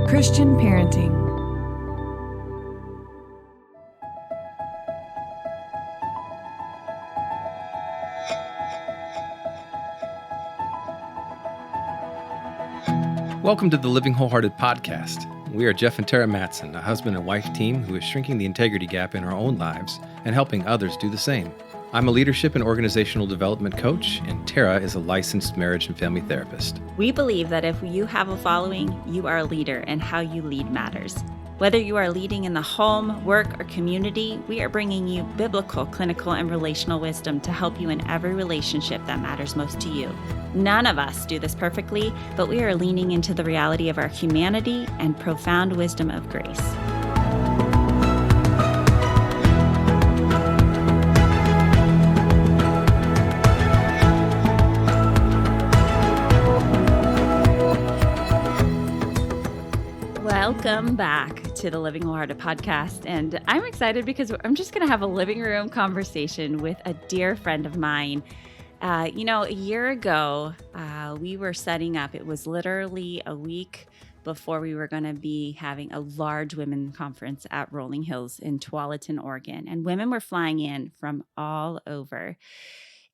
Christian parenting. Welcome to the Living Wholehearted podcast. We are Jeff and Terra Mattson, a husband and wife team who is shrinking the integrity gap in our own lives and helping others do the same. I'm a leadership and organizational development coach, and Terra is a licensed marriage and family therapist. We believe that if you have a following, you are a leader, and how you lead matters. Whether you are leading in the home, work, or community, we are bringing you biblical, clinical, and relational wisdom to help you in every relationship that matters most to you. None of us do this perfectly, but we are leaning into the reality of our humanity and profound wisdom of grace. Welcome back to the Living Wholehearted podcast, and I'm excited because I'm just going to have a living room conversation with a dear friend of mine. A year ago, we were setting up. It was literally a week before we were going to be having a large women's conference at Rolling Hills in Tualatin, Oregon, and women were flying in from all over.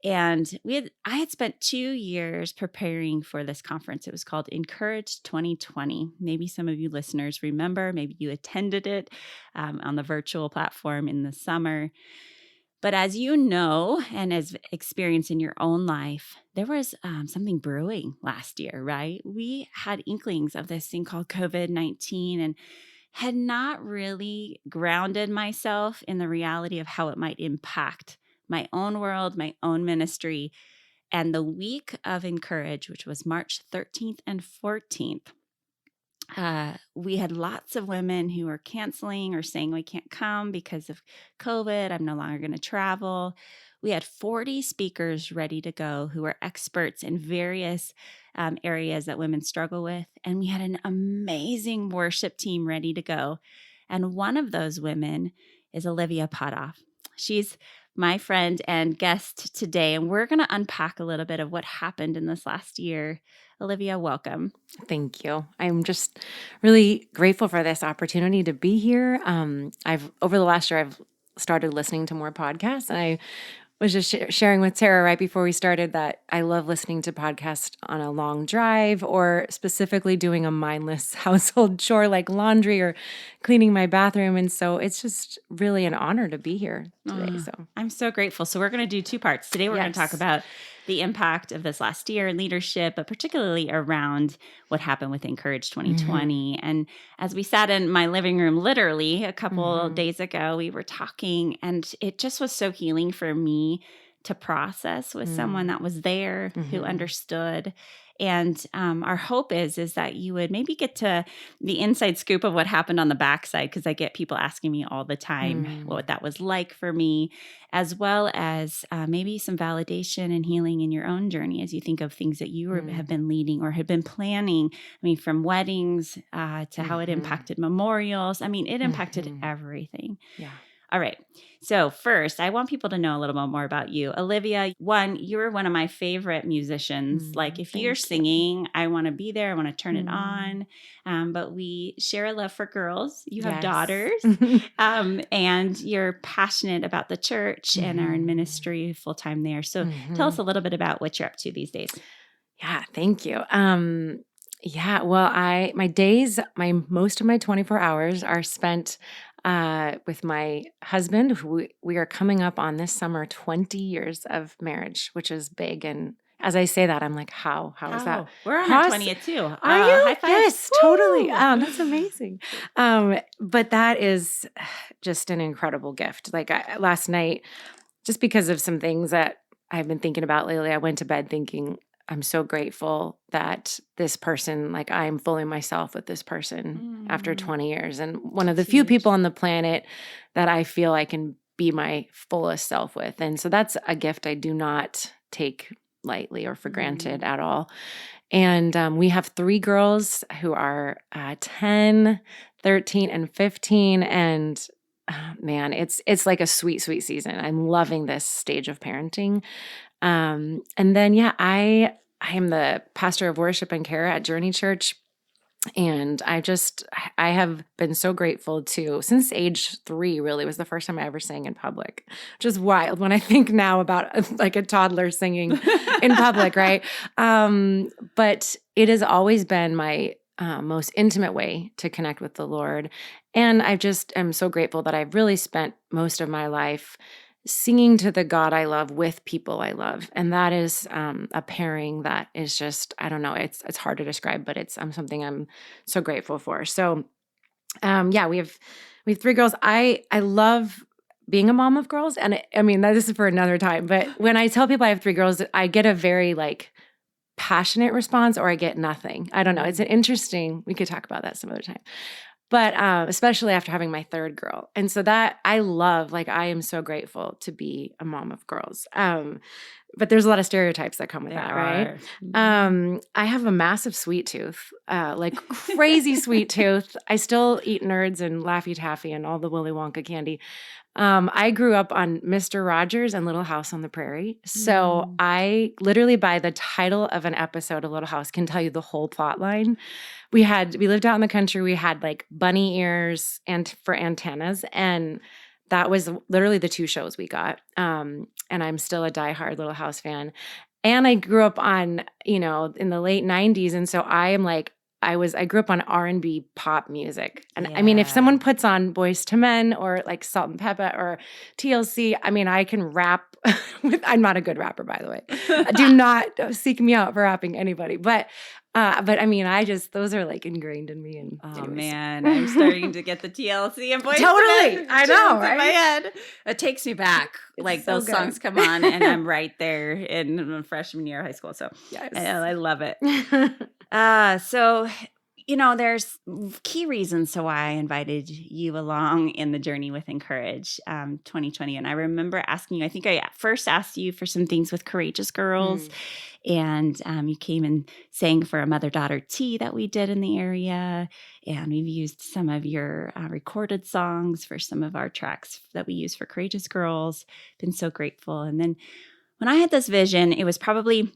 And I had spent 2 years preparing for this conference. It was called InCourage 2020. Maybe some of you listeners remember, maybe you attended it on the virtual platform in the summer. But as you know, and as experienced in your own life, there was something brewing last year, right? We had inklings of this thing called COVID-19 and had not really grounded myself in the reality of how it might impact my own world, my own ministry. And the week of InCourage, which was March 13th and 14th, we had lots of women who were canceling or saying, we can't come because of COVID. I'm no longer going to travel. We had 40 speakers ready to go who were experts in various areas that women struggle with. And we had an amazing worship team ready to go. And one of those women is Olivia Pothoff. She's my friend and guest today, and we're going to unpack a little bit of what happened in this last year. Olivia, welcome. Thank you. I'm just really grateful for this opportunity to be here. Over the last year, I've started listening to more podcasts, and I was just sharing with Terra right before we started that I love listening to podcasts on a long drive or specifically doing a mindless household chore like laundry or cleaning my bathroom. And so it's just really an honor to be here today. So I'm so grateful. So we're going to do two parts. Today we're going to talk about the impact of this last year in leadership, but particularly around what happened with InCourage 2020. And as we sat in my living room, literally a couple days ago, we were talking, and it just was so healing for me to process with someone that was there who understood. And our hope is that you would maybe get to the inside scoop of what happened on the backside, because I get people asking me all the time what that was like for me, as well as maybe some validation and healing in your own journey as you think of things that you have been leading or had been planning. I mean, from weddings to how it impacted memorials. I mean, it impacted everything. yeah. All right. So first, I want people to know a little bit more about you. Olivia, you're one of my favorite musicians. Like if you're singing, I want to be there. I want to turn it on. But we share a love for girls. You have daughters and you're passionate about the church and are in ministry full-time there. So tell us a little bit about what you're up to these days. Yeah, thank you. Well, most of my 24 hours are spent with my husband, who we are coming up on this summer 20 years of marriage, which is big. And as I say that, I'm like, how is that? We're on our 20th too. Are you? High five. Yes, totally. That's amazing. But that is just an incredible gift. Like last night, just because of some things that I've been thinking about lately, I went to bed thinking, I'm so grateful that this person, like I'm fully myself with this person after 20 years. And one of the few people on the planet that I feel I can be my fullest self with. And so that's a gift I do not take lightly or for granted at all. And we have 3 girls who are 10, 13, and 15. And man, it's like a sweet, sweet season. I'm loving this stage of parenting. And then, I am the pastor of worship and care at Journey Church. And I have been so grateful to, since age 3, really was the first time I ever sang in public, which is wild when I think now about like a toddler singing in public, right? But it has always been my most intimate way to connect with the Lord. And I just am so grateful that I've really spent most of my life singing to the God I love with people I love. And that is a pairing that is just, I don't know, it's hard to describe, but it's something I'm so grateful for. So yeah, we have 3 girls. I love being a mom of girls. And I mean, this is for another time, but when I tell people I have 3 girls, I get a very like passionate response or I get nothing. I don't know. It's an interesting, we could talk about that some other time. But especially after having my 3rd girl. And so that I love, like, I am so grateful to be a mom of girls. But there's a lot of stereotypes that come with that, right? I have a massive sweet tooth, like crazy sweet tooth. I still eat Nerds and Laffy Taffy and all the Willy Wonka candy. I grew up on Mr. Rogers and Little House on the Prairie. So I literally, by the title of an episode of Little House, can tell you the whole plot line. We lived out in the country. We had like bunny ears and for antennas. And that was literally the 2 shows we got. And I'm still a diehard Little House fan. And I grew up on, in the late 90s. And so I am like, I grew up on R&B pop music. And I mean, if someone puts on Boyz II Men or like Salt and Pepper or TLC, I mean, I can rap I'm not a good rapper, by the way. Do not seek me out for rapping anybody. But I mean, those are like ingrained in me. And oh man, I'm starting to get the TLC and Boyz II totally. Men I know, right? In my head. It takes me back. It's like so those good. Songs come on and I'm right there in freshman year of high school. So yes. I love it. So, there's key reasons to why I invited you along in the journey with InCourage 2020. And I remember asking you, I think I first asked you for some things with Courageous Girls. And you came and sang for a mother-daughter tea that we did in the area. And we've used some of your recorded songs for some of our tracks that we use for Courageous Girls. Been so grateful. And then when I had this vision, it was probably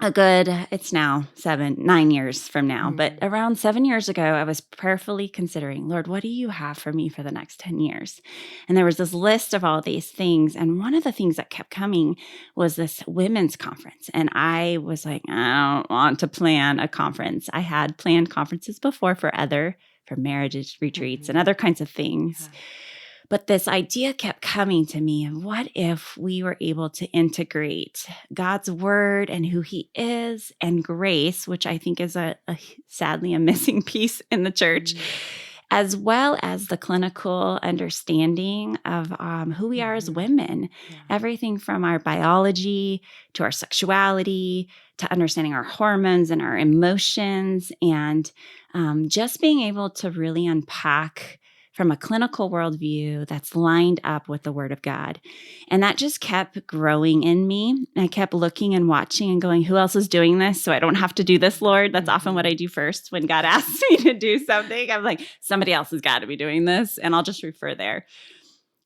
it's now 9 years from now, but around 7 years ago, I was prayerfully considering, Lord, what do you have for me for the next 10 years? And there was this list of all these things. And one of the things that kept coming was this women's conference. And I was like, I don't want to plan a conference. I had planned conferences before for marriage retreats and other kinds of things. Yeah. But this idea kept coming to me of what if we were able to integrate God's word and who he is and grace, which I think is sadly a missing piece in the church, as well as the clinical understanding of who we are as women, everything from our biology to our sexuality to understanding our hormones and our emotions, and just being able to really unpack from a clinical worldview that's lined up with the Word of God. And that just kept growing in me. I kept looking and watching and going, who else is doing this? So I don't have to do this, Lord. That's often what I do first when God asks me to do something. I'm like, somebody else has got to be doing this, and I'll just refer there.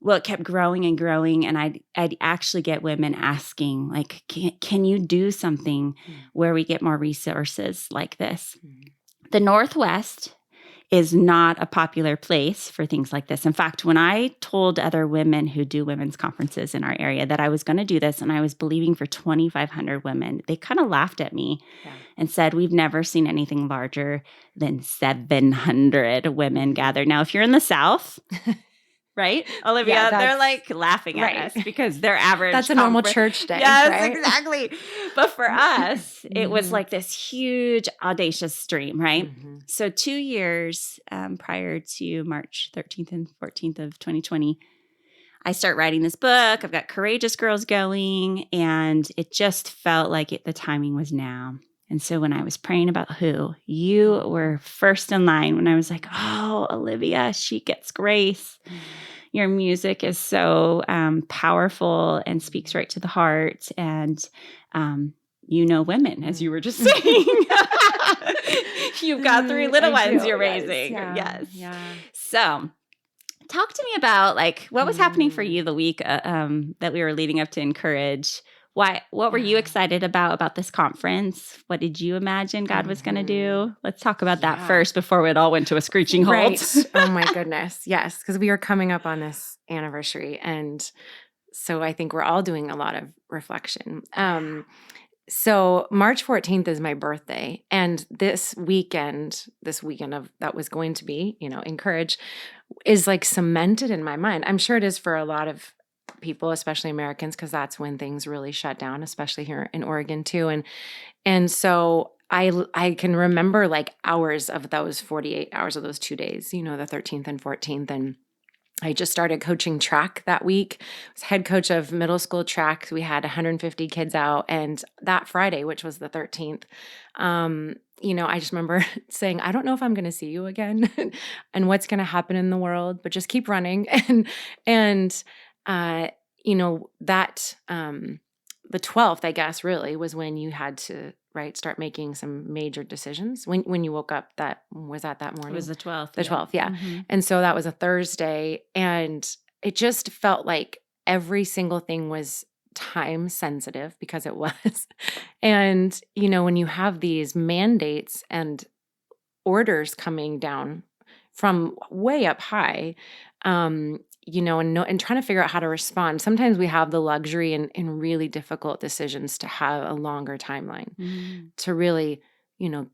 Well, it kept growing and growing, and I'd actually get women asking, like, can you do something where we get more resources like this? The Northwest is not a popular place for things like this. In fact, when I told other women who do women's conferences in our area that I was going to do this and I was believing for 2,500 women, they kind of laughed at me and said, we've never seen anything larger than 700 women gathered. Now, if you're in the South, right, Olivia, they're like laughing at us because their average that's a normal church day. Yes, right? Exactly. But for us, it was like this huge, audacious dream, right? So 2 years prior to March 13th and 14th of 2020, I start writing this book. I've got Courageous Girls going, and it just felt like the timing was now. And so when I was praying about who, you were first in line when I was like, oh, Olivia, she gets grace. Your music is so powerful and speaks right to the heart. And women, as you were just saying. You've got 3 little ones you're raising. Yes. Yeah. So talk to me about what was happening for you the week that we were leading up to InCourage. What were you excited about this conference? What did you imagine God was going to do? Let's talk about that first before it all went to a screeching halt. Right. Oh my goodness. Yes. Because we are coming up on this anniversary. And so I think we're all doing a lot of reflection. So March 14th is my birthday. And this weekend of that was going to be, InCourage, is like cemented in my mind. I'm sure it is for a lot of people, especially Americans, because that's when things really shut down, especially here in Oregon too. And so I can remember like hours of those 48 hours of those 2 days, the 13th and 14th. And I just started coaching track that week. I was head coach of middle school track. We had 150 kids out. And that Friday, which was the 13th, I just remember saying, I don't know if I'm going to see you again and what's going to happen in the world, but just keep running. And that the 12th, I guess, really was when you had to start making some major decisions. When you woke up, that morning? It was the 12th. The 12th, yeah. Mm-hmm. And so that was a Thursday, and it just felt like every single thing was time sensitive because it was. And, when you have these mandates and orders coming down from way up high, and trying to figure out how to respond. Sometimes we have the luxury in really difficult decisions to have a longer timeline to really,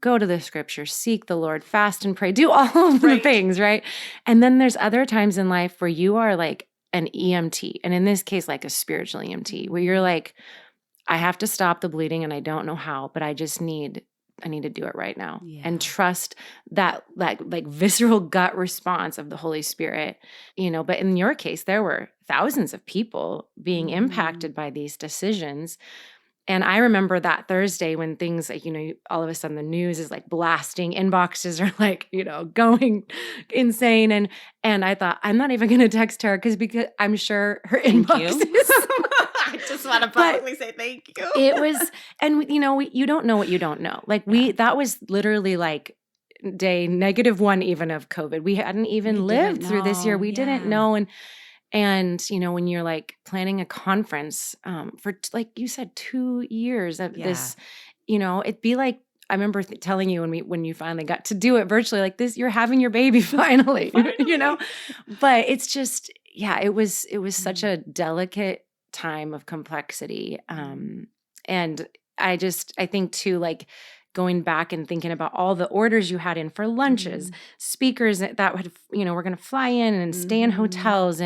go to the scripture, seek the Lord, fast and pray, do all of the things, right? And then there's other times in life where you are like an EMT, and in this case, like a spiritual EMT, where you're like, I have to stop the bleeding and I don't know how, but I need to do it right now and trust that like visceral gut response of the Holy Spirit, but in your case, there were thousands of people being impacted by these decisions. And I remember that Thursday when things like, all of a sudden the news is like blasting, inboxes are like, going insane. And I thought, I'm not even going to text her because I'm sure her inbox is. I just want to publicly say thank you. It was, and you don't know what you don't know. Like that was literally like day -1 even of COVID. We hadn't even lived through this year. We didn't know. And when you're like planning a conference for like you said, 2 years of this, it'd be like, I remember telling you when you finally got to do it virtually, like this, you're having your baby finally. But it's just, it was such a delicate time of complexity. And I think too, like going back and thinking about all the orders you had in for lunches, speakers that would, were going to fly in and stay in hotels.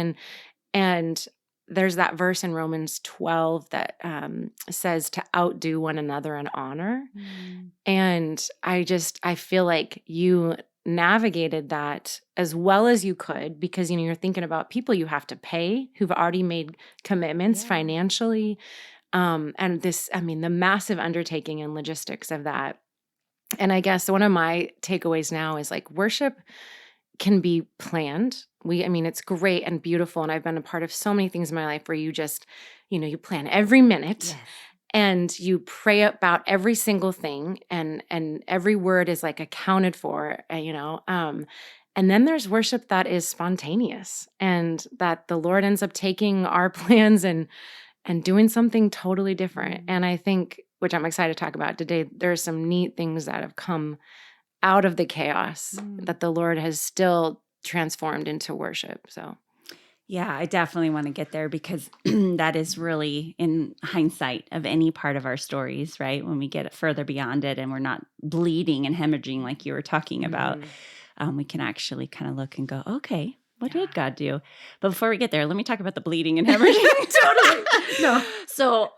And there's that verse in Romans 12 that says to outdo one another in honor. And I feel like you navigated that as well as you could because, you're thinking about people you have to pay who've already made commitments financially. And this, the massive undertaking and logistics of that. And I guess one of my takeaways now is like worship can be planned. It's great and beautiful. And I've been a part of so many things in my life where you just, you plan every minute and you pray about every single thing and every word is like accounted for, and then there's worship that is spontaneous and that the Lord ends up taking our plans and doing something totally different. And I think, which I'm excited to talk about today, there's some neat things that have come out of the chaos that the Lord has still transformed into worship. So, yeah, I definitely want to get there because that is really in hindsight of any part of our stories, right? When we get further beyond it and we're not bleeding and hemorrhaging like you were talking about, we can actually kind of look and go, okay, what did God do? But before we get there, let me talk about the bleeding and hemorrhaging. Totally. No. So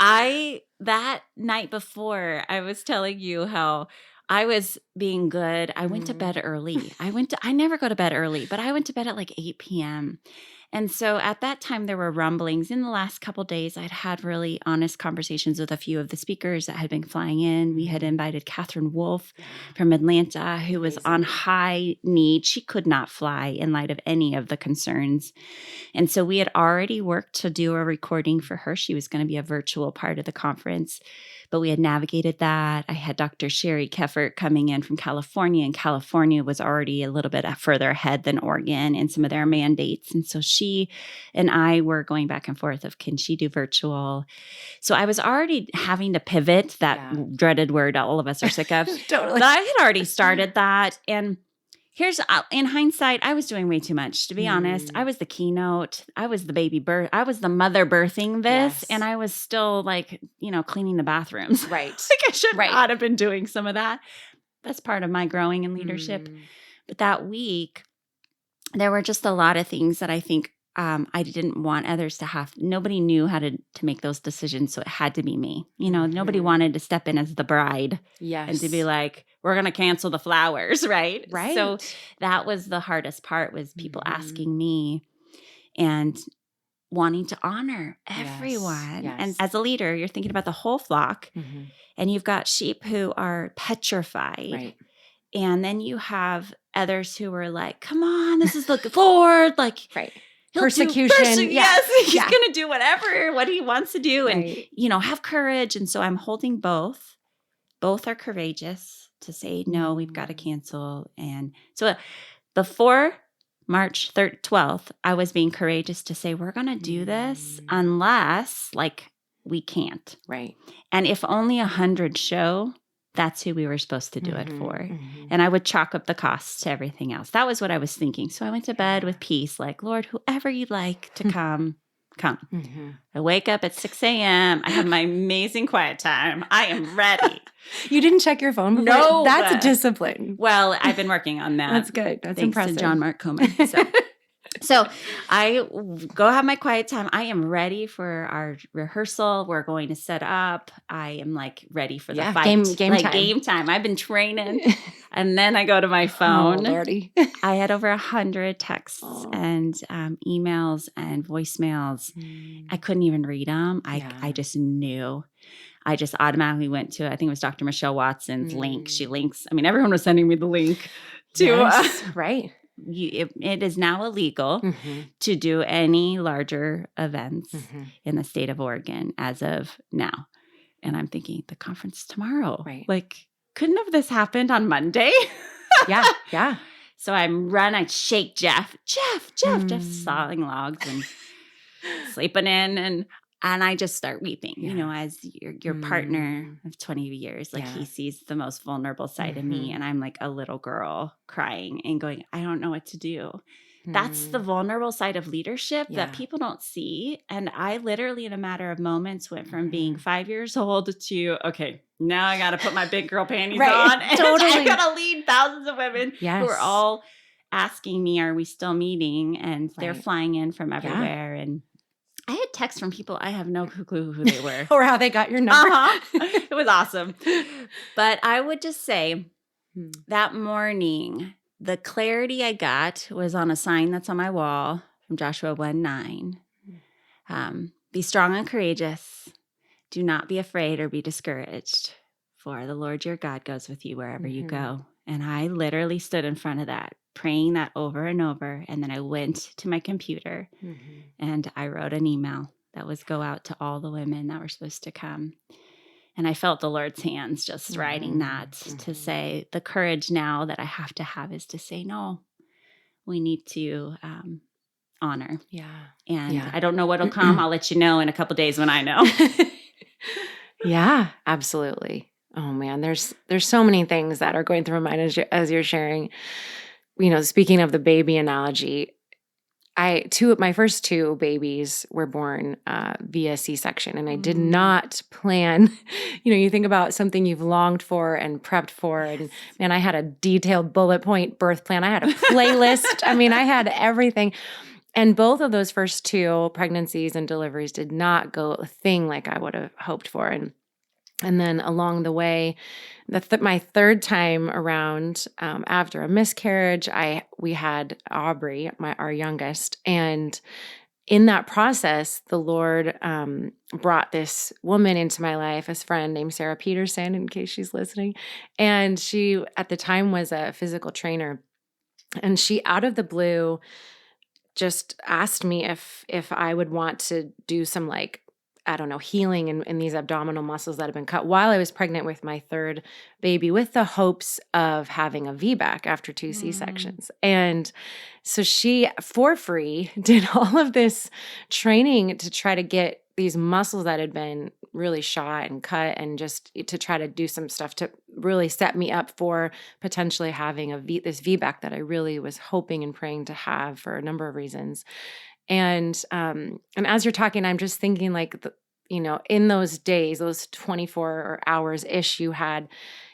that night before, I was telling you how I was being good. I went to bed early. I never go to bed early, but I went to bed at like 8 p.m. And so at that time, there were rumblings. In the last couple of days, I'd had really honest conversations with a few of the speakers that had been flying in. We had invited Katherine Wolf from Atlanta, who was on high need. She could not fly in light of any of the concerns. And so we had already worked to do a recording for her. She was going to be a virtual part of the conference, but we had navigated that. I had Dr. Sherry Keffert coming in from California, and California was already a little bit further ahead than Oregon in some of their mandates. And so she she and I were going back and forth of, can she do virtual? So I was already having to pivot, that dreaded word all of us are sick of. Totally. But I had already started that. And here's, in hindsight, I was doing way too much, to be honest. I was the keynote. I was the baby birth. I was the mother birthing this. Yes. And I was still like, cleaning the bathrooms. Right. Like I should not have been doing some of that. That's part of my growing in leadership. But that week, there were just a lot of things that I think I didn't want others to have. Nobody knew how to make those decisions, so it had to be me. Nobody wanted to step in as the bride and to be like, we're going to cancel the flowers, right? Right. So that was the hardest part, was people asking me and wanting to honor everyone. Yes. And as a leader, you're thinking about the whole flock, and you've got sheep who are petrified. Right. And then you have others who are like, come on, this is the Lord. Like, Persecution. Yes, he's going to do what he wants to do. Right. And, have courage. And so I'm holding both. Both are courageous to say, no, we've got to cancel. And so before March 12th, I was being courageous to say, we're going to do this unless, we can't. Right. And if only 100 show, that's who we were supposed to do it for. And I would chalk up the costs to everything else. That was what I was thinking. So I went to bed with peace, like, Lord, whoever you'd like to come. I wake up at 6 a.m. I have my amazing quiet time. I am ready. You didn't check your phone before? No. That's a discipline. Well, I've been working on that. That's good. That's thanks impressive. to John Mark Comer. So I go have my quiet time. I am ready for our rehearsal. We're going to set up. I am ready for the fight. Game time. I've been training. And then I go to my phone. Oh, Lordy. I had over 100 texts and emails and voicemails. I couldn't even read them. I just knew. I just automatically went to, I think it was Dr. Michelle Watson's link. She links. I mean, everyone was sending me the link to. Right. It is now illegal to do any larger events in the state of Oregon as of now. And I'm thinking, the conference tomorrow. Right. Couldn't have this happened on Monday? Yeah. So I shake Jeff. Jeff's sawing logs and sleeping in. And I just start weeping, as your partner of 20 years, he sees the most vulnerable side of me. And I'm like a little girl crying and going, I don't know what to do. That's the vulnerable side of leadership that people don't see. And I literally, in a matter of moments, went from being 5 years old to, okay, now I got to put my big girl panties on. And I got to lead thousands of women who are all asking me, are we still meeting? And they're flying in from everywhere. And I had texts from people I have no clue who they were. Or how they got your number. It was awesome. But I would just say that morning, the clarity I got was on a sign that's on my wall from Joshua 1:9. Be strong and courageous. Do not be afraid or be discouraged, for the Lord your God goes with you wherever you go. And I literally stood in front of that, praying that over and over. And then I went to my computer and I wrote an email that was go out to all the women that were supposed to come. And I felt the Lord's hands just writing that to say the courage now that I have to have is to say, no, we need to honor. And I don't know what'll come. I'll let you know in a couple days when I know. Yeah, absolutely. Oh man, there's so many things that are going through my mind as you're sharing. Speaking of the baby analogy, my first two babies were born via C-section, and I did not plan. You think about something you've longed for and prepped for, and man, I had a detailed bullet point birth plan. I had a playlist. I mean, I had everything. And both of those first two pregnancies and deliveries did not go a thing like I would have hoped for. And then along the way, my third time around, after a miscarriage, we had Aubrey, our youngest, and in that process, the Lord brought this woman into my life, a friend named Sarah Peterson, in case she's listening, and she at the time was a physical trainer, and she out of the blue just asked me if I would want to do some I don't know, healing in these abdominal muscles that have been cut while I was pregnant with my third baby, with the hopes of having a VBAC after 2 C-sections. And so she, for free, did all of this training to try to get these muscles that had been really shot and cut, and just to try to do some stuff to really set me up for potentially having this VBAC that I really was hoping and praying to have for a number of reasons. And as you're talking, I'm just thinking like, in those days, those 24 hours ish you had,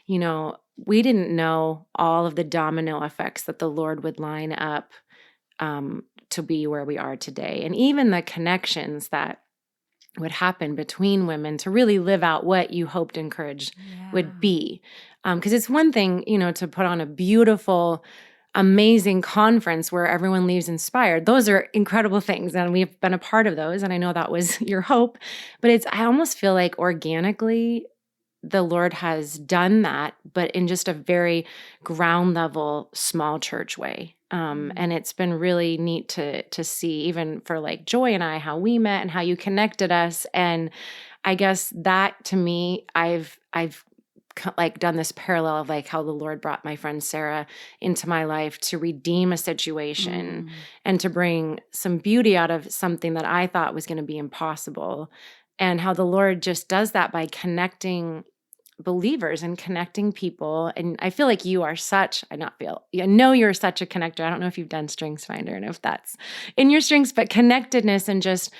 we didn't know all of the domino effects that the Lord would line up to be where we are today. And even the connections that would happen between women to really live out what you hoped InCourage would be. Because it's one thing, to put on a beautiful, amazing conference where everyone leaves inspired. Those are incredible things, and we've been a part of those, and I know that was your hope. But I almost feel like organically the Lord has done that, but in just a very ground level, small church way. And it's been really neat to see, even for like Joy and I, how we met and how you connected us. And I guess that, to me, I've like done this parallel of like how the Lord brought my friend Sarah into my life to redeem a situation and to bring some beauty out of something that I thought was going to be impossible. And how the Lord just does that by connecting believers and connecting people. And I feel like you are I know you're such a connector. I don't know if you've done Strengths Finder and if that's in your strengths, but connectedness and just,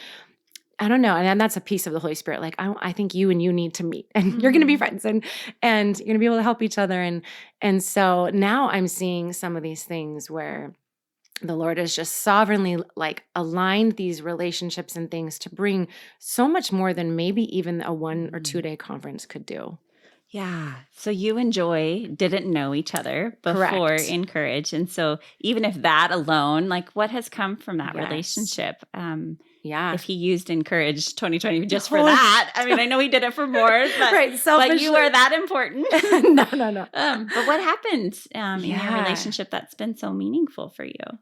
I don't know. And that's a piece of the Holy Spirit. Like, I think you and you need to meet, and you're going to be friends, and you're going to be able to help each other. And so now I'm seeing some of these things where the Lord has just sovereignly like aligned these relationships and things to bring so much more than maybe even a 1 or 2 day conference could do. Yeah. So you and Joy didn't know each other before Correct. InCourage. And so even if that alone, like what has come from that Yes. relationship? Yeah. If he used InCourage 2020 just for that, I mean, I know he did it for more, but, right, but you are that important. No. But what happened in your Yeah. relationship that's been so meaningful for you?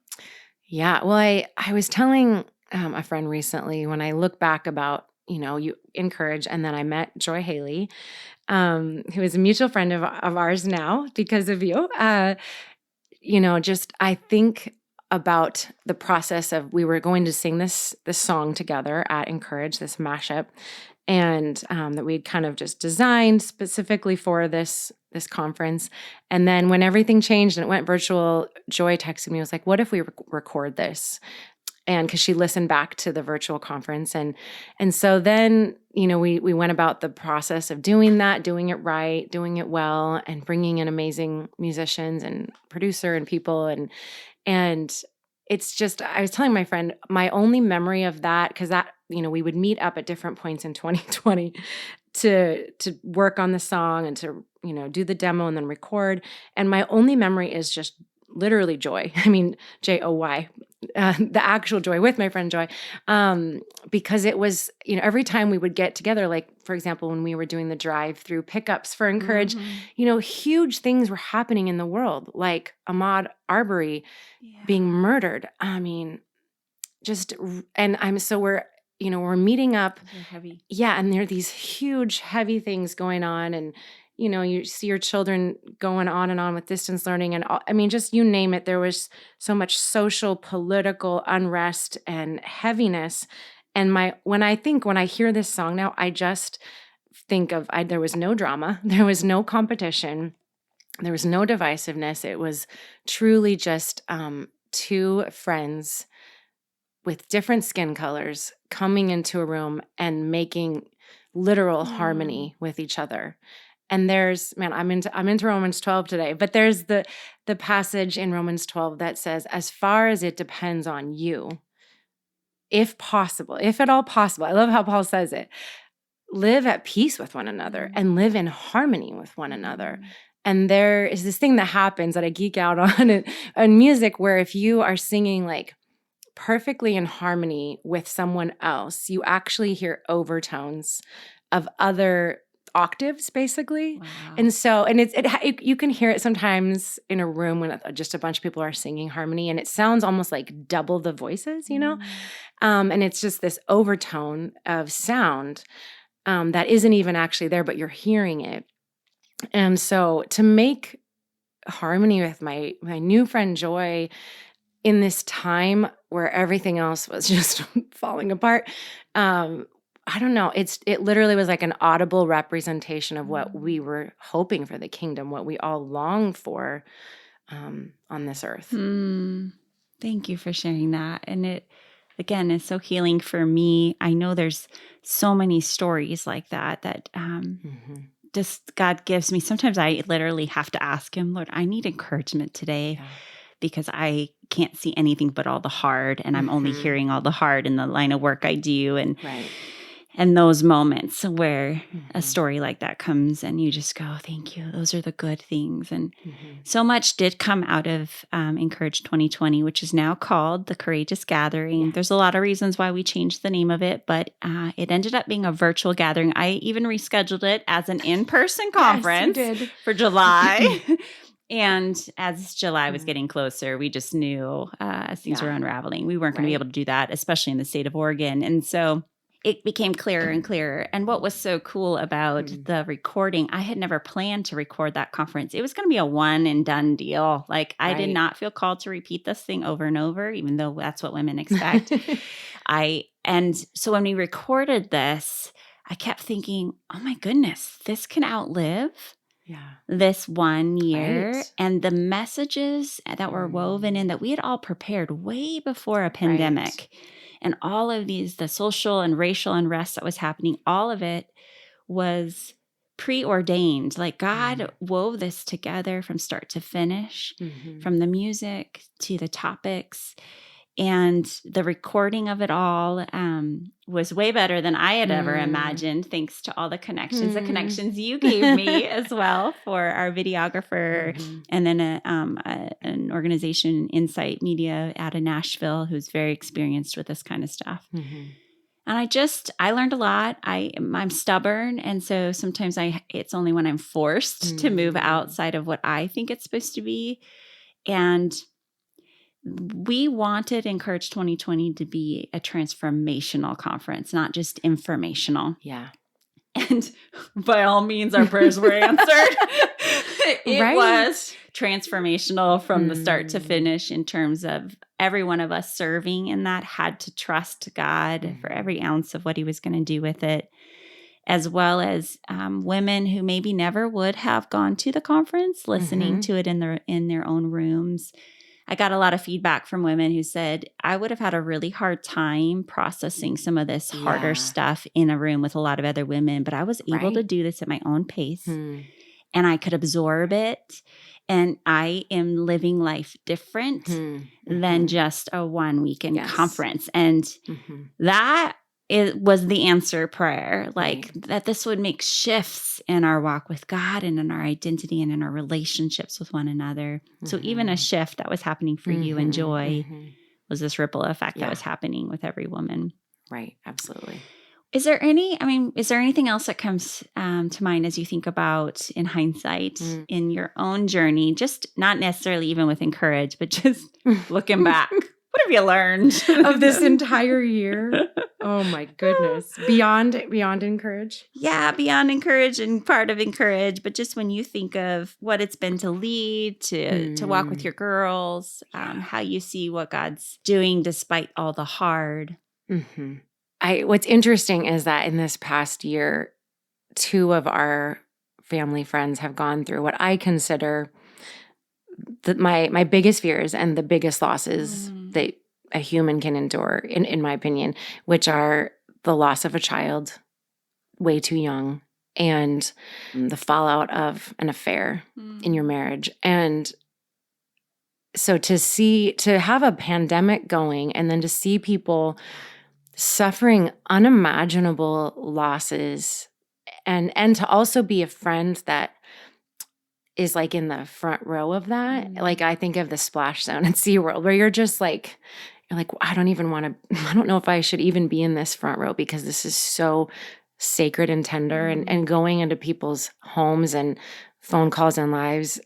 Yeah. Well, I was telling a friend recently, when I look back about, you InCourage, and then I met Joy Haley, who is a mutual friend of ours now because of you. Just I think about the process of, we were going to sing this song together at InCourage, this mashup, and that we'd kind of just designed specifically for this conference. And then when everything changed and it went virtual, Joy texted me, was like, what if we record this? And because she listened back to the virtual conference. And so then, we went about the process of doing that, doing it right, doing it well, and bringing in amazing musicians and producer and people. And it's just, I was telling my friend, my only memory of that, because that, we would meet up at different points in 2020 to work on the song and to, do the demo and then record. And my only memory is just literally joy. I mean, Joy, the actual joy with my friend Joy. Because it was, every time we would get together, like, for example, when we were doing the drive-through pickups for InCourage, huge things were happening in the world, like Ahmaud Arbery being murdered. I mean, we're meeting up. Heavy. Yeah. And there are these huge, heavy things going on. And, you see your children going on and on with distance learning. And all, I mean, just you name it. There was so much social, political unrest and heaviness. And when I hear this song now, I just think of, there was no drama. There was no competition. There was no divisiveness. It was truly just two friends with different skin colors coming into a room and making literal harmony with each other. And I'm into Romans 12 today, but there's the passage in Romans 12 that says, as far as it depends on you, if possible, if at all possible, I love how Paul says it, live at peace with one another and live in harmony with one another. And there is this thing that happens that I geek out on in music, where if you are singing like perfectly in harmony with someone else, you actually hear overtones of other octaves basically. Wow. And so, and you can hear it sometimes in a room when just a bunch of people are singing harmony, and it sounds almost like double the voices, and it's just this overtone of sound that isn't even actually there, but you're hearing it. And so to make harmony with my new friend Joy in this time where everything else was just falling apart, I don't know. It literally was like an audible representation of what we were hoping for the kingdom, what we all long for on this earth. Thank you for sharing that. And it, again, is so healing for me. I know there's so many stories like that just God gives me. Sometimes I literally have to ask him, Lord, I need encouragement today because I can't see anything but all the hard, and I'm only hearing all the hard in the line of work I do. And those moments where a story like that comes and you just go, thank you. Those are the good things. And so much did come out of InCourage 2020, which is now called the Courageous Gathering. There's a lot of reasons why we changed the name of it, but it ended up being a virtual gathering. I even rescheduled it as an in-person conference for July. And as July was getting closer, we just knew as things were unraveling, we weren't going to be able to do that, especially in the state of Oregon. And so it became clearer and clearer. And what was so cool about the recording, I had never planned to record that conference. It was going to be a one and done deal. Like I did not feel called to repeat this thing over and over, even though that's what women expect. And so when we recorded this, I kept thinking, oh my goodness, this can outlive this 1 year. And the messages that were woven in that we had all prepared way before a pandemic. And all of these, the social and racial unrest that was happening, all of it was preordained. Like God wove this together from start to finish, from the music to the topics. And the recording of it all was way better than I had ever imagined, thanks to all the connections you gave me as well for our videographer, and then an organization, Insight Media, out of Nashville, who's very experienced with this kind of stuff. And I learned a lot. I'm stubborn, and so sometimes it's only when I'm forced to move outside of what I think it's supposed to be. And we wanted InCourage 2020 to be a transformational conference, not just informational. Yeah. And by all means, our prayers were answered. It was transformational from the start to finish in terms of every one of us serving in that had to trust God for every ounce of what he was going to do with it, as well as women who maybe never would have gone to the conference, listening to it in their own rooms. I got a lot of feedback from women who said, I would have had a really hard time processing some of this harder stuff in a room with a lot of other women, but I was able to do this at my own pace and I could absorb it. And I am living life different than just a 1 weekend conference. And that was the answer prayer, like that this would make shifts in our walk with God and in our identity and in our relationships with one another. So even a shift that was happening for you and Joy was this ripple effect that was happening with every woman. Right. Absolutely. Is there anything else that comes to mind as you think about, in hindsight, in your own journey, just not necessarily even with InCourage, but just looking back? What have you learned of this entire year? Oh my goodness. Beyond InCourage? Yeah, beyond InCourage and part of InCourage, but just when you think of what it's been to lead, to walk with your girls, how you see what God's doing despite all the hard. What's interesting is that in this past year, 2 of our family friends have gone through what I consider my biggest fears and the biggest losses that a human can endure, in my opinion, which are the loss of a child way too young and the fallout of an affair in your marriage. And so to have a pandemic going and then to see people suffering unimaginable losses and to also be a friend that is like in the front row of that. Like I think of the splash zone at SeaWorld where you're like, I don't know if I should even be in this front row because this is so sacred and tender, and going into people's homes and phone calls and lives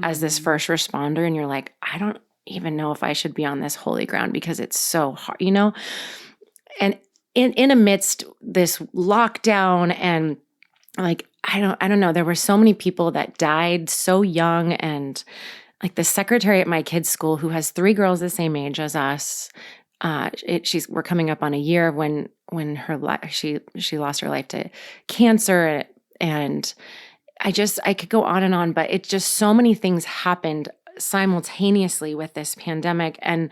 as this first responder. And you're like, I don't even know if I should be on this holy ground because it's so hard, and in amidst this lockdown and like, I don't know, there were so many people that died so young. And like the secretary at my kid's school, who has 3 girls the same age as us, we're coming up on a year when she lost her life to cancer. And I could go on and on, but it just, so many things happened simultaneously with this pandemic. And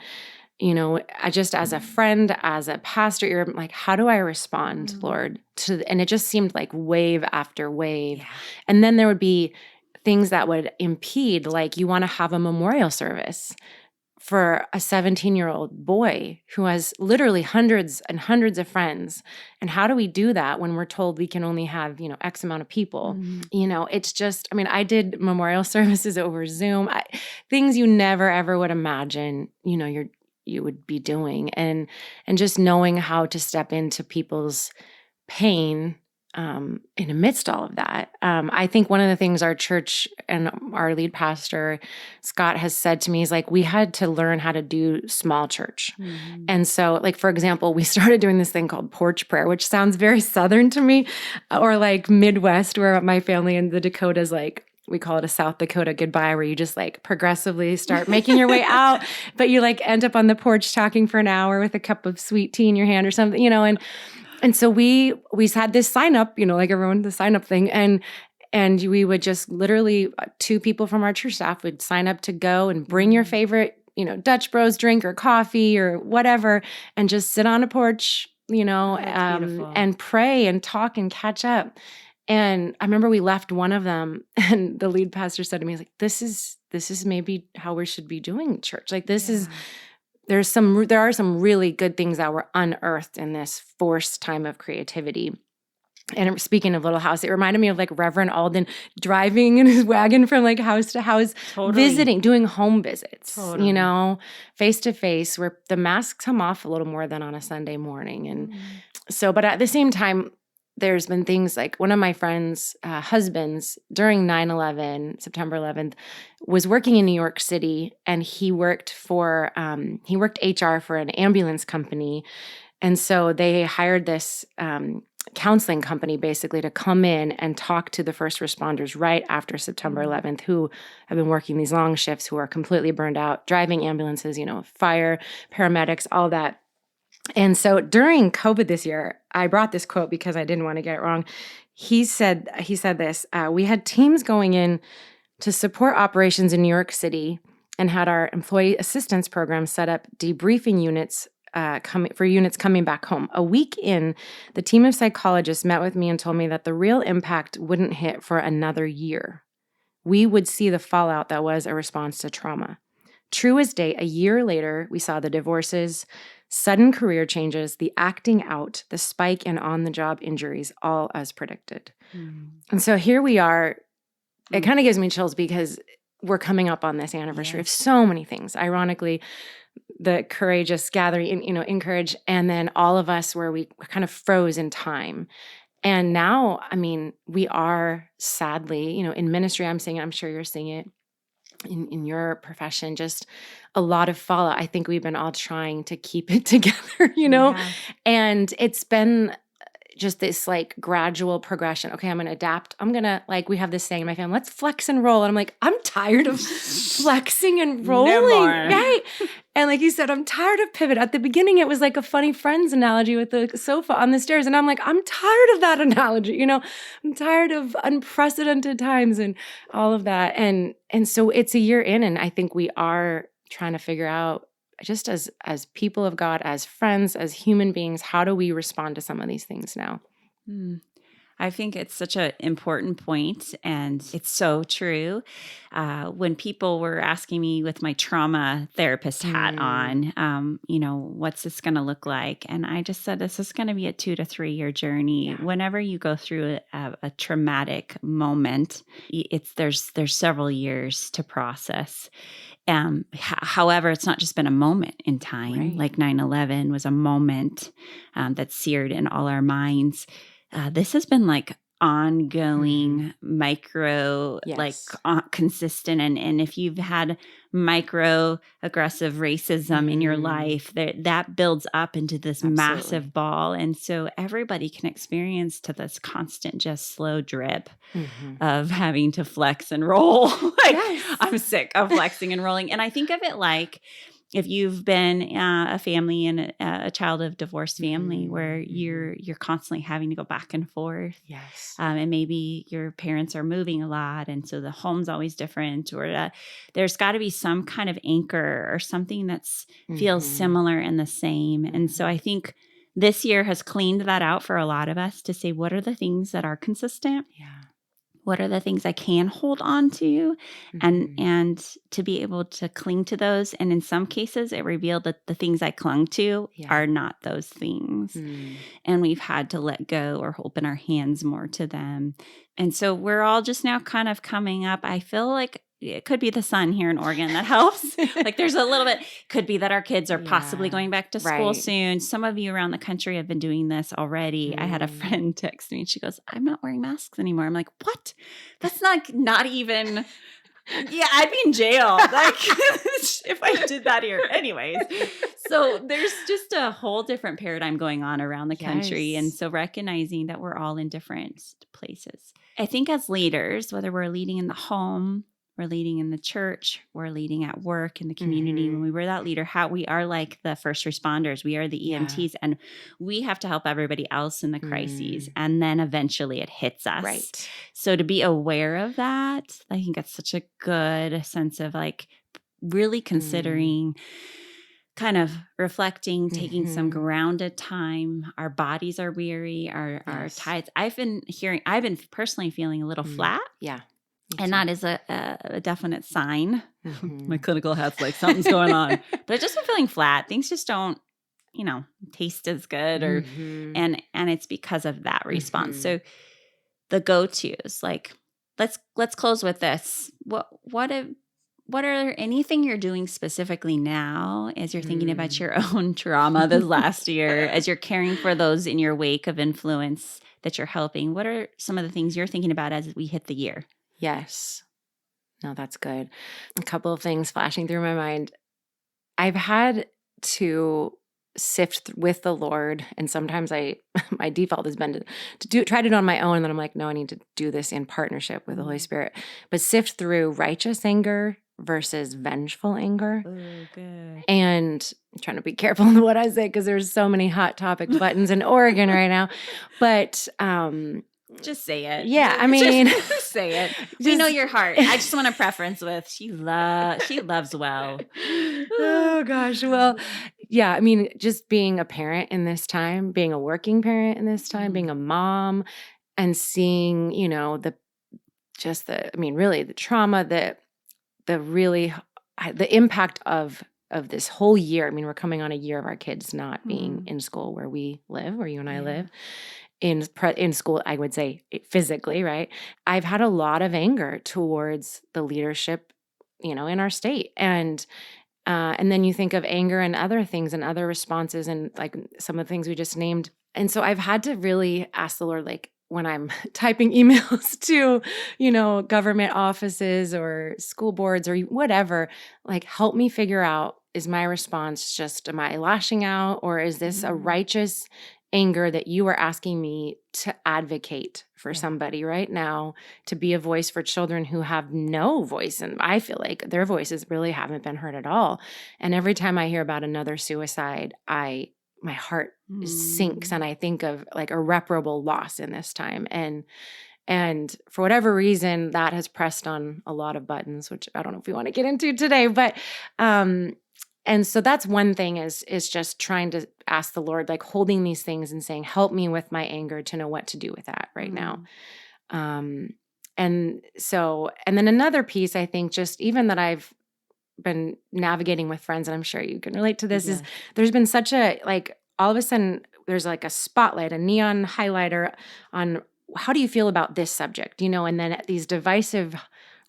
I just, as a friend, as a pastor, you're like, how do I respond, Lord? And it just seemed like wave after wave. Yeah. And then there would be things that would impede, like you want to have a memorial service for a 17-year-old boy who has literally hundreds and hundreds of friends. And how do we do that when we're told we can only have, X amount of people? It's just, I did memorial services over Zoom, things you never, ever would imagine, you would be doing, and just knowing how to step into people's pain in amidst all of that. I think one of the things our church and our lead pastor, Scott, has said to me is like, we had to learn how to do small church. And so, like, for example, we started doing this thing called porch prayer, which sounds very Southern to me, or like Midwest, where my family in the Dakotas, like, we call it a South Dakota goodbye, where you just like progressively start making your way out, but you like end up on the porch talking for an hour with a cup of sweet tea in your hand or something, and so we had this sign up, like everyone, the sign up thing. And we would just literally, 2 people from our church staff would sign up to go and bring your favorite, Dutch Bros drink or coffee or whatever, and just sit on a porch, and pray and talk and catch up. And I remember we left one of them, and the lead pastor said to me, he's like, this is maybe how we should be doing church. Like, this is, there are some really good things that were unearthed in this forced time of creativity. And speaking of Little House, it reminded me of like Reverend Alden driving in his wagon from like house to house, visiting, doing home visits, face to face, where the masks come off a little more than on a Sunday morning. And so, but at the same time, there's been things like one of my friends' husbands during 9/11, September 11th, was working in New York City, and he worked HR for an ambulance company. And so they hired this counseling company basically to come in and talk to the first responders right after September 11th, who have been working these long shifts, who are completely burned out, driving ambulances, fire, paramedics, all that. And so during COVID this year, I brought this quote because I didn't want to get it wrong. He said this, we had teams going in to support operations in New York City and had our employee assistance program set up debriefing units coming back home. A week in, the team of psychologists met with me and told me that the real impact wouldn't hit for another year. We would see the fallout that was a response to trauma. True as day, a year later, we saw the divorces, sudden career changes, the acting out, the spike in on-the-job injuries, all as predicted. And so here we are. It kind of gives me chills because we're coming up on this anniversary of so many things. Ironically, the courageous gathering, InCourage, and then all of us where we kind of froze in time. And now, we are sadly, in ministry, I'm seeing it, I'm sure you're seeing it in your profession, just a lot of fallout. I think we've been all trying to keep it together, and it's been just this like gradual progression. Okay, I'm going to adapt. I'm going to, like, we have this saying in my family, let's flex and roll. And I'm like, I'm tired of flexing and rolling. No more. Right. And like you said, I'm tired of pivot. At the beginning, it was like a funny Friends analogy with the sofa on the stairs. And I'm like, I'm tired of that analogy. I'm tired of unprecedented times and all of that. And so it's a year in, and I think we are trying to figure out, just as people of God, as friends, as human beings, how do we respond to some of these things now? I think it's such an important point, and it's so true. When people were asking me with my trauma therapist hat on, what's this going to look like? And I just said, this is going to be a 2 to 3 year journey. Yeah. Whenever you go through a traumatic moment, there's several years to process. However, it's not just been a moment in time, right? Like 9/11 was a moment that's seared in all our minds. this has been like ongoing micro, like Yes. consistent. And if you've had micro aggressive racism in your life, that builds up into this massive ball. And so everybody can experience to this constant, just slow drip of having to flex and roll. I'm sick of flexing and rolling. And I think of it like, if you've been a family and a child of divorced family where you're constantly having to go back and forth. Yes. And maybe your parents are moving a lot. And so the home's always different, or there's got to be some kind of anchor or something that's feels similar and the same. And so I think this year has cleaned that out for a lot of us to say, what are the things that are consistent? Yeah. What are the things I can hold on to and to be able to cling to those? And in some cases, it revealed that the things I clung to are not those things. And we've had to let go or open our hands more to them. And so we're all just now kind of coming up. I feel like it could be the sun here in Oregon that helps. Like there's a little bit, could be that our kids are possibly going back to school soon. Some of you around the country have been doing this already. I had a friend text me and she goes, I'm not wearing masks anymore. I'm like, what? That's not even, I'd be in jail. Like if I did that here. Anyways. So there's just a whole different paradigm going on around the country. And so recognizing that we're all in different places. I think as leaders, whether we're leading in the home, we're leading in the church, we're leading at work in the community. When we were that leader, how we are like the first responders, we are the EMTs, and we have to help everybody else in the crises. And then eventually it hits us. Right. So to be aware of that, I think that's such a good sense of like really considering kind of reflecting, taking some grounded time. Our bodies are weary, our tides. I've been personally feeling a little flat. Yeah. And that is a definite sign. My clinical hat's like, something's going on. But I've just been feeling flat. Things just don't, taste as good. And it's because of that response. So the go-tos, like, let's close with this. What are anything you're doing specifically now as you're thinking about your own trauma this last year, as you're caring for those in your wake of influence that you're helping? What are some of the things you're thinking about as we hit the year? Yes. No, that's good. A couple of things flashing through my mind. I've had to sift with the Lord, and sometimes my default has been to try to do it on my own, and then I'm like, no, I need to do this in partnership with the Holy Spirit. But sift through righteous anger versus vengeful anger. Oh, good. And I'm trying to be careful in what I say because there's so many hot topic buttons in Oregon right now. But just say it. Yeah, I mean, just say it. We know your heart. I just want to preference with she loves well. Oh gosh. Well, yeah, I mean, just being a parent in this time, being a working parent in this time, being a mom, and seeing, really the trauma, the impact of this whole year. I mean, we're coming on a year of our kids not being in school where we live, where you and I live. In school, I would say physically, right? I've had a lot of anger towards the leadership, in our state. And then you think of anger and other things and other responses and like some of the things we just named. And so I've had to really ask the Lord, like when I'm typing emails to, government offices or school boards or whatever, like help me figure out, is my response just, am I lashing out, or is this a righteous anger that you are asking me to advocate for somebody right now, to be a voice for children who have no voice? And I feel like their voices really haven't been heard at all. And every time I hear about another suicide, my heart sinks, and I think of like irreparable loss in this time. And for whatever reason, that has pressed on a lot of buttons, which I don't know if we want to get into today, but and so that's one thing is just trying to ask the Lord, like holding these things and saying, help me with my anger to know what to do with that right now. And then another piece, I think, just even that I've been navigating with friends, and I'm sure you can relate to this, is there's been such a, like, all of a sudden there's like a spotlight, a neon highlighter on how do you feel about this subject, and then these divisive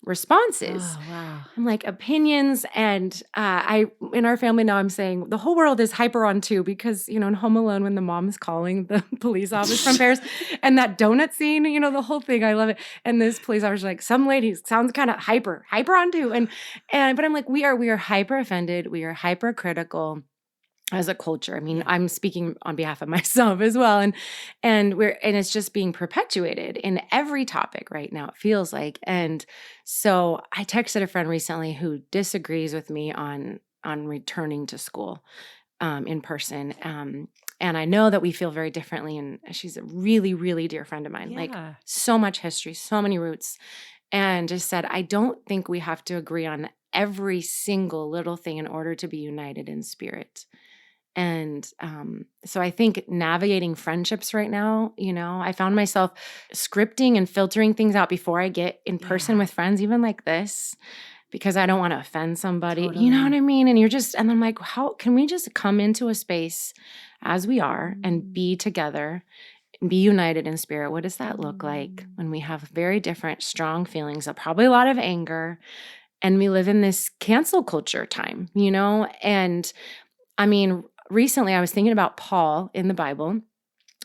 responses. Oh, wow. I'm like opinions. And in our family now, I'm saying the whole world is hyper on two because, in Home Alone, when the mom's calling the police office from Paris and that donut scene, the whole thing, I love it. And this police officer's like, some lady sounds kind of hyper on two. But I'm like, we are hyper offended. We are hypercritical as a culture. I mean, I'm speaking on behalf of myself as well. And it's just being perpetuated in every topic right now, it feels like. And so I texted a friend recently who disagrees with me on returning to school in person. And I know that we feel very differently. And she's a really, really dear friend of mine, like so much history, so many roots. And just said, I don't think we have to agree on every single little thing in order to be united in spirit. And so I think navigating friendships right now, I found myself scripting and filtering things out before I get in person with friends, even like this, because I don't want to offend somebody. Totally. You know what I mean? And I'm like, how can we just come into a space as we are and be together and be united in spirit? What does that look like when we have very different, strong feelings, probably a lot of anger, and we live in this cancel culture time, And I mean, recently, I was thinking about Paul in the Bible,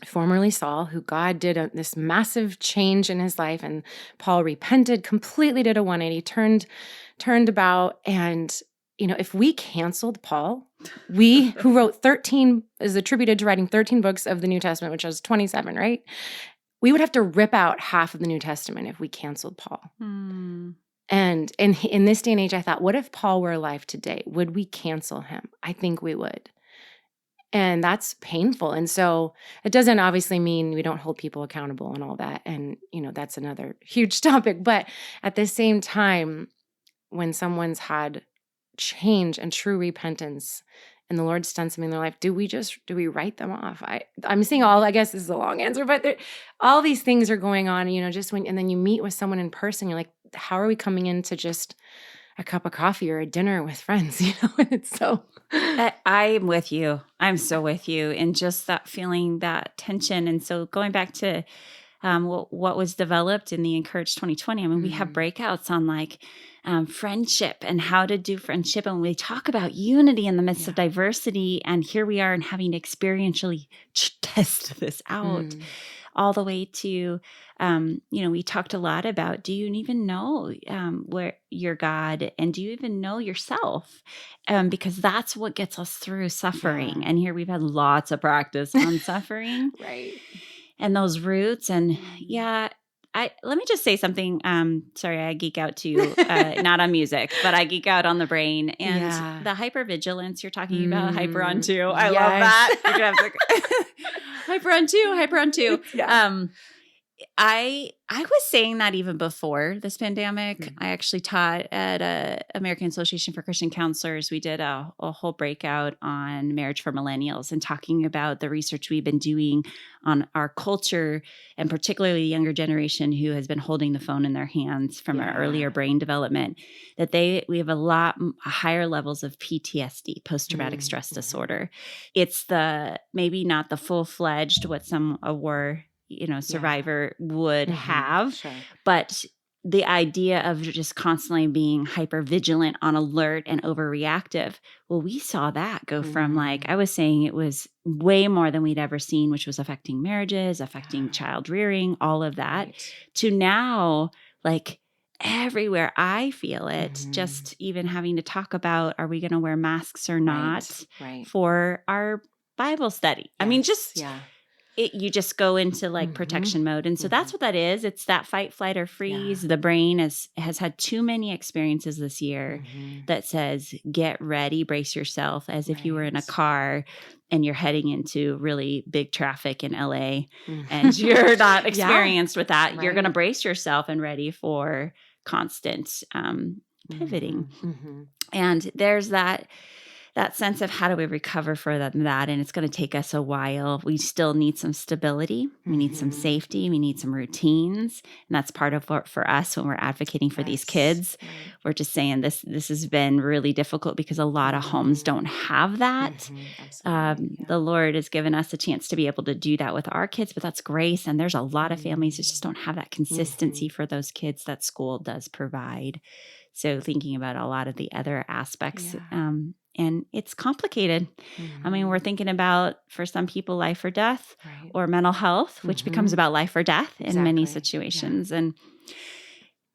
formerly Saul, who God did this massive change in his life. And Paul repented, completely did a 180, turned about. And, if we canceled Paul, who wrote 13, is attributed to writing 13 books of the New Testament, which is 27, right? We would have to rip out half of the New Testament if we canceled Paul. And in this day and age, I thought, what if Paul were alive today? Would we cancel him? I think we would. And that's painful. And so it doesn't obviously mean we don't hold people accountable and all that. And, that's another huge topic. But at the same time, when someone's had change and true repentance and the Lord's done something in their life, do we write them off? I'm seeing I guess this is a long answer, but all these things are going on, and then you meet with someone in person, you're like, how are we coming into just a cup of coffee or a dinner with friends, And it's so... I'm with you. I'm so with you. And just that feeling, that tension. And so going back to what was developed in the InCourage 2020, I mean, we have breakouts on like friendship and how to do friendship. And we talk about unity in the midst of diversity. And here we are and having to experientially test this out. All the way to, we talked a lot about, do you even know where your God, and do you even know yourself? Because that's what gets us through suffering. Yeah. And here we've had lots of practice on suffering. Right. And those roots. And let me just say something. Sorry, I geek out too, not on music, but I geek out on the brain and the hypervigilance you're talking about. Hyper on two. I love that. You're gonna have to hyper on two. Yeah. I was saying that even before this pandemic. I actually taught at a American Association for Christian Counselors. We did a whole breakout on marriage for millennials and talking about the research we've been doing on our culture, and particularly the younger generation who has been holding the phone in their hands from our earlier brain development, that we have a lot higher levels of PTSD, post-traumatic stress disorder. It's maybe not the full-fledged what some war survivor would have, but the idea of just constantly being hyper vigilant, on alert, and overreactive. Well, we saw that go from I was saying, it was way more than we'd ever seen, which was affecting marriages, affecting child rearing, all of that, to now everywhere I feel it, just even having to talk about, are we going to wear masks or not for our Bible study? Yes. I mean, you just go into protection mode. And so that's what that is. It's that fight, flight, or freeze. The brain has had too many experiences this year that says, get ready, brace yourself, as if you were in a car and you're heading into really big traffic in LA and you're not experienced with that. You're going to brace yourself and ready for constant pivoting. And there's that that sense of how do we recover from that? And it's going to take us a while. We still need some stability. We need some safety. We need some routines. And that's part of what for us when we're advocating for these kids. Right. We're just saying this has been really difficult because a lot of homes don't have that. Absolutely. The Lord has given us a chance to be able to do that with our kids, but that's grace. And there's a lot of families that just don't have that consistency for those kids that school does provide. So thinking about a lot of the other aspects, and it's complicated. I mean, we're thinking about, for some people, life or death, or mental health, which becomes about life or death in many situations. And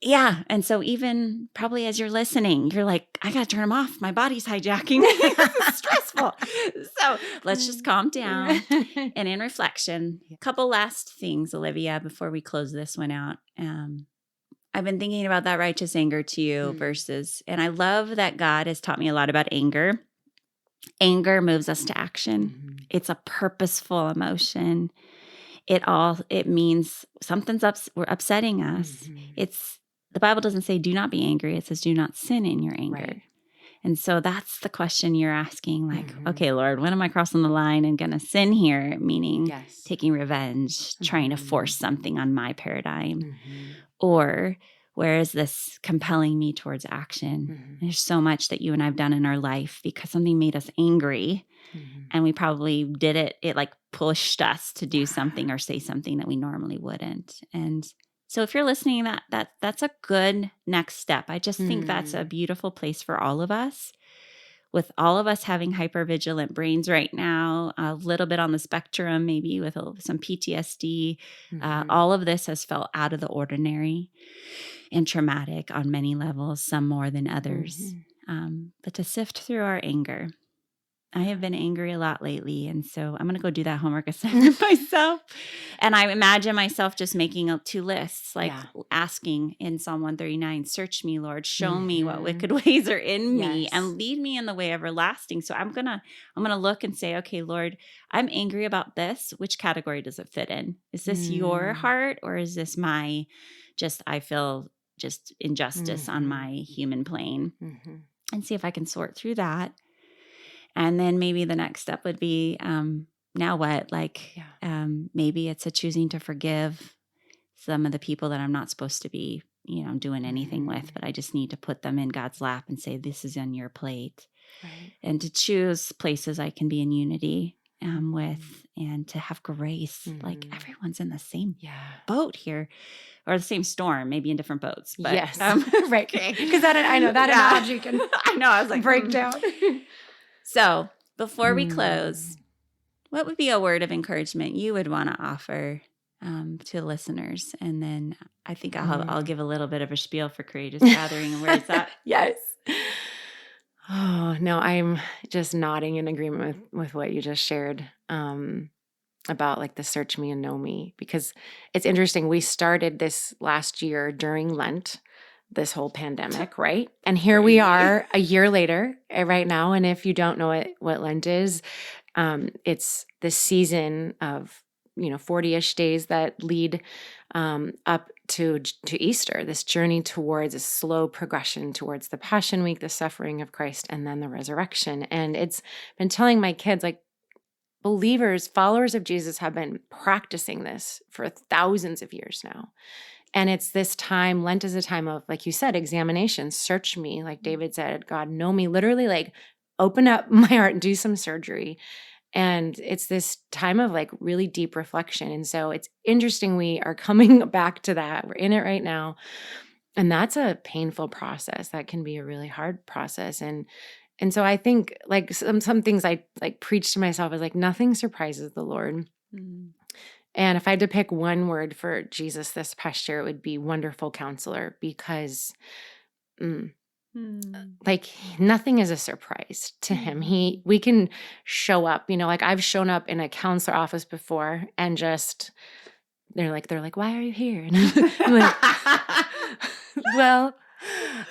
and so even probably as you're listening, you're like, I got to turn them off. My body's hijacking. It's stressful. So let's just calm down. And in reflection, a couple last things, Olivia, before we close this one out. I've been thinking about that righteous anger too, versus, and I love that God has taught me a lot about anger. Anger moves us to action. It's a purposeful emotion. It means something's upsetting us. The Bible doesn't say do not be angry. It says do not sin in your anger. Right. And so that's the question you're asking, like, okay, Lord, when am I crossing the line and going to sin here? Meaning taking revenge, trying to force something on my paradigm. Or where is this compelling me towards action? There's so much that you and I have done in our life because something made us angry and we probably did it. It like pushed us to do something or say something that we normally wouldn't. And so if you're listening, that's a good next step. I just think that's a beautiful place for all of us. With all of us having hypervigilant brains right now, a little bit on the spectrum, maybe with some PTSD, all of this has felt out of the ordinary and traumatic on many levels, some more than others. But to sift through our anger, I have been angry a lot lately, and so I'm going to go do that homework assignment myself. And I imagine myself just making 2 lists, like asking in Psalm 139, search me, Lord, show me what wicked ways are in me and lead me in the way everlasting. So I'm going to look and say, okay, Lord, I'm angry about this. Which category does it fit in? Is this your heart, or is this I feel just injustice on my human plane? And see if I can sort through that. And then maybe the next step would be, now what? Maybe it's a choosing to forgive some of the people that I'm not supposed to be, doing anything with, but I just need to put them in God's lap and say, this is on your plate. And to choose places I can be in unity with, and to have grace. Like everyone's in the same boat here, or the same storm, maybe in different boats. But, right. Because I know that analogy can I was like, break down. So before we close, what would be a word of encouragement you would want to offer to listeners? And then I think I'll give a little bit of a spiel for Courageous Gathering and where it's at. Yes. Oh, no, I'm just nodding in agreement with what you just shared about like the search me and know me, because it's interesting. We started this last year during Lent, this whole pandemic, right? And here we are a year later right now. And if you don't know what Lent is, it's this season of 40-ish days that lead up to Easter, this journey towards a slow progression towards the Passion Week, the suffering of Christ, and then the resurrection. And it's been telling my kids, like, believers, followers of Jesus have been practicing this for thousands of years now. And it's this time, Lent is a time of, like you said, examination, search me, like David said, God, know me, literally like open up my heart and do some surgery. And it's this time of like really deep reflection. And so it's interesting we are coming back to that. We're in it right now. And that's a painful process. That can be a really hard process. And so I think like some things I like preach to myself is like nothing surprises the Lord. And if I had to pick one word for Jesus this past year, it would be wonderful counselor, because like nothing is a surprise to him. We can show up, like I've shown up in a counselor office before and just, they're like, why are you here? And I'm like, well,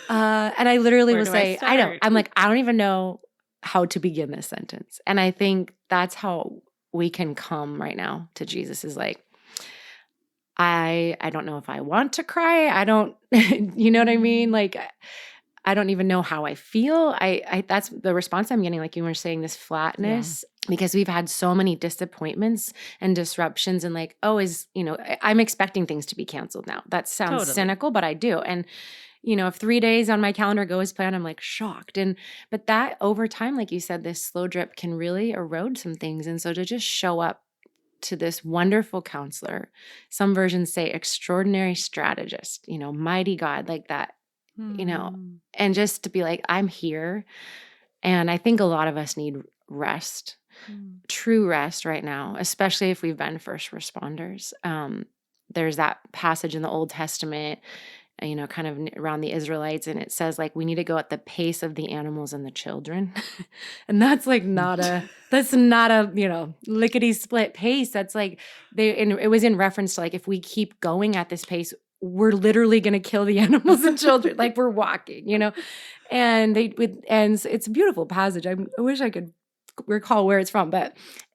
and I literally will say, I know, I'm like, I don't even know how to begin this sentence. And I think that's how we can come right now to Jesus, is like, I don't know if I want to cry. I don't, you know what I mean? Like, I don't even know how I feel. I that's the response I'm getting, like you were saying, this flatness, because we've had so many disappointments and disruptions and like, I'm expecting things to be canceled now. That sounds Totally. cynical, but I do. And if 3 days on my calendar go as planned, I'm like shocked. But that over time, like you said, this slow drip can really erode some things. And so to just show up to this wonderful counselor, some versions say extraordinary strategist, mighty God, like that, and just to be like, I'm here. And I think a lot of us need rest, true rest right now, especially if we've been first responders. There's that passage in the Old Testament, kind of around the Israelites. And it says like, we need to go at the pace of the animals and the children. And that's like not a lickety split pace. That's like it was in reference to like, if we keep going at this pace, we're literally going to kill the animals and children. Like we're walking, and it's a beautiful passage. I wish I could recall where it's from,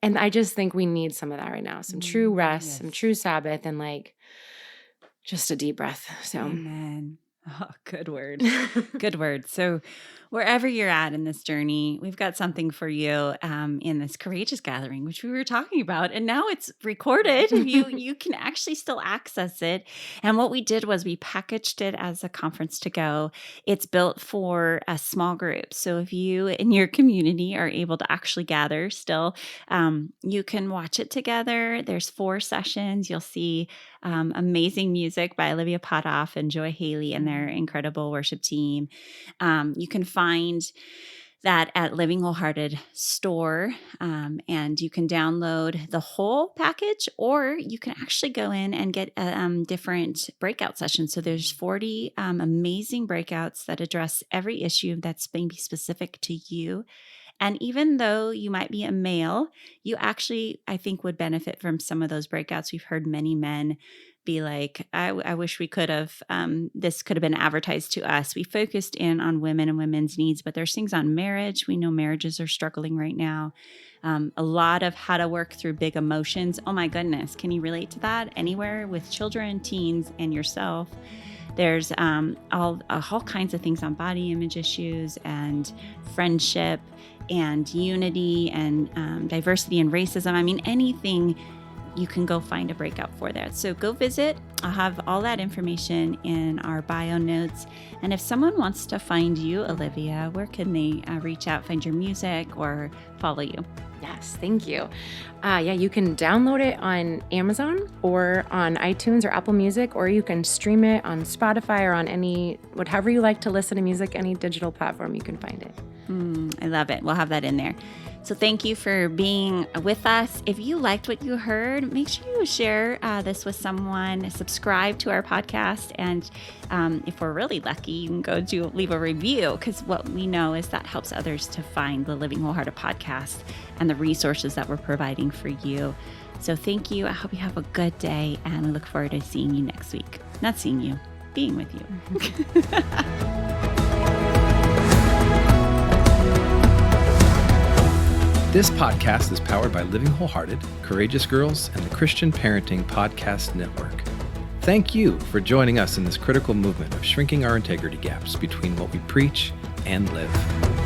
and I just think we need some of that right now. Some true rest, some true Sabbath, and like, just a deep breath. So, amen. Oh, good word. Good word. So wherever you're at in this journey, we've got something for you in this courageous gathering, which we were talking about. And now it's recorded. You can actually still access it. And what we did was we packaged it as a conference to go. It's built for a small group. So if you in your community are able to actually gather still, you can watch it together. There's 4 sessions. You'll see amazing music by Olivia Pothoff and Joy Haley and their incredible worship team. You can find that at Living Wholehearted store, and you can download the whole package, or you can actually go in and get different breakout sessions. So there's 40 amazing breakouts that address every issue that's maybe specific to you. And even though you might be a male, you actually, I think, would benefit from some of those breakouts. We've heard many men be like, I wish we could have, this could have been advertised to us. We focused in on women and women's needs, but there's things on marriage. We know marriages are struggling right now. A lot of how to work through big emotions. Oh my goodness. Can you relate to that anywhere with children, teens, and yourself? There's all kinds of things on body image issues and friendship and unity and diversity and racism. I mean, anything, you can go find a breakout for that. So go visit. I'll have all that information in our bio notes. And if someone wants to find you, Olivia, where can they reach out, find your music, or follow you? Yes, thank you. You can download it on Amazon or on iTunes or Apple Music, or you can stream it on Spotify or on whatever you like to listen to music, any digital platform you can find it. I love it. We'll have that in there. So thank you for being with us. If you liked what you heard, make sure you share this with someone, subscribe to our podcast, and if we're really lucky, you can go leave a review, because what we know is that helps others to find the Living Wholehearted podcast and the resources that we're providing for you. So thank you. I hope you have a good day, and we look forward to seeing you next week. Not seeing you, being with you. This podcast is powered by Living Wholehearted, Courageous Girls, and the Christian Parenting Podcast Network. Thank you for joining us in this critical movement of shrinking our integrity gaps between what we preach and live.